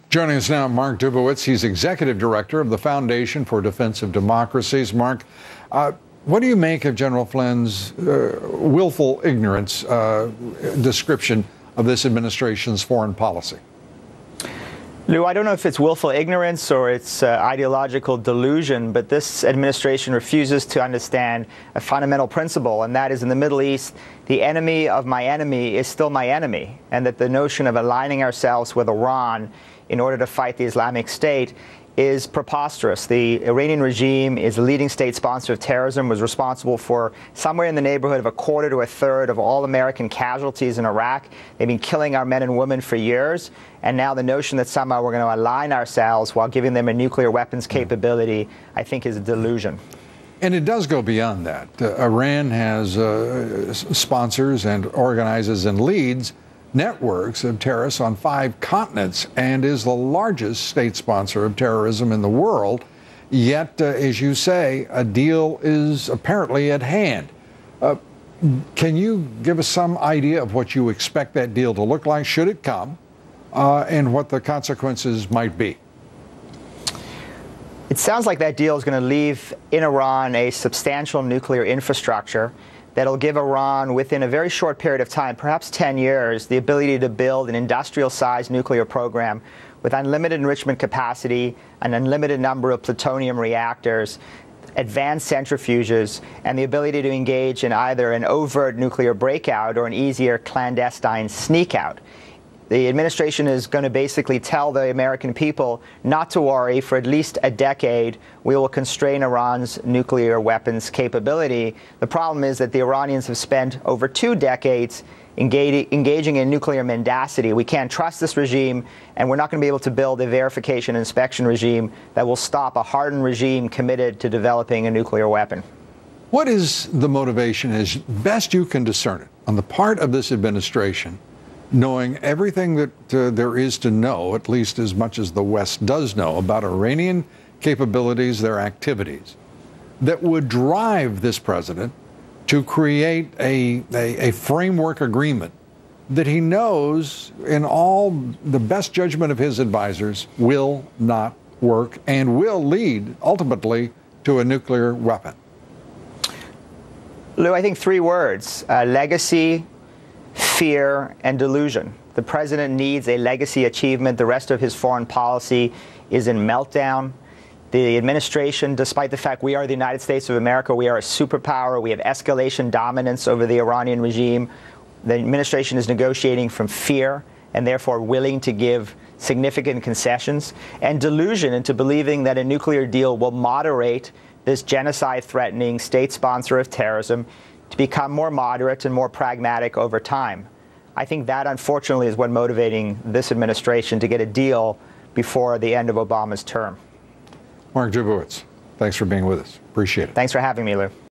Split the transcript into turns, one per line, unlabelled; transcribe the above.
Joining us now, Mark Dubowitz. He's Executive Director of the Foundation for Defensive Democracies. Mark, what do you make of General Flynn's willful ignorance description of this administration's foreign policy?
Lou, I don't know if it's willful ignorance or it's ideological delusion, but this administration refuses to understand a fundamental principle, and that is in the Middle East, the enemy of my enemy is still my enemy, and that the notion of aligning ourselves with Iran in order to fight the Islamic State is preposterous. The Iranian regime is the leading state sponsor of terrorism, was responsible for somewhere in the neighborhood of a quarter to a third of all American casualties in Iraq. They've been killing our men and women for years. And now the notion that somehow we're going to align ourselves while giving them a nuclear weapons capability, I think, is a delusion.
And it does go beyond that. Iran has sponsors and organizes and leads networks of terrorists on 5 continents and is the largest state sponsor of terrorism in the world. Yet, as you say, a deal is apparently at hand. Can you give us some idea of what you expect that deal to look like, should it come, and what the consequences might be?
It sounds like that deal is going to leave in Iran a substantial nuclear infrastructure that'll give Iran, within a very short period of time, perhaps 10 years, the ability to build an industrial-sized nuclear program with unlimited enrichment capacity, an unlimited number of plutonium reactors, advanced centrifuges, and the ability to engage in either an overt nuclear breakout or an easier clandestine sneak-out. The administration is going to basically tell the American people not to worry. For at least a decade, we will constrain Iran's nuclear weapons capability. The problem is that the Iranians have spent over 2 decades engaging in nuclear mendacity. We can't trust this regime, and we're not going to be able to build a verification and inspection regime that will stop a hardened regime committed to developing a nuclear weapon.
What is the motivation, as best you can discern it, on the part of this administration, knowing everything that there is to know, at least as much as the West does know, about Iranian capabilities, their activities, that would drive this president to create a framework agreement that he knows, in all the best judgment of his advisors, will not work and will lead ultimately to a nuclear weapon?
Lou, I think 3 words: legacy, fear, and delusion. The president needs a legacy achievement. The rest of his foreign policy is in meltdown. The administration, despite the fact we are the United States of America, we are a superpower, we have escalation dominance over the Iranian regime, the administration is negotiating from fear and therefore willing to give significant concessions, and delusion into believing that a nuclear deal will moderate this genocide-threatening state sponsor of terrorism to become more moderate and more pragmatic over time. I think that, unfortunately, is what motivating this administration to get a deal before the end of Obama's term.
Mark Dubowitz, thanks for being with us. Appreciate it.
Thanks for having me, Lou.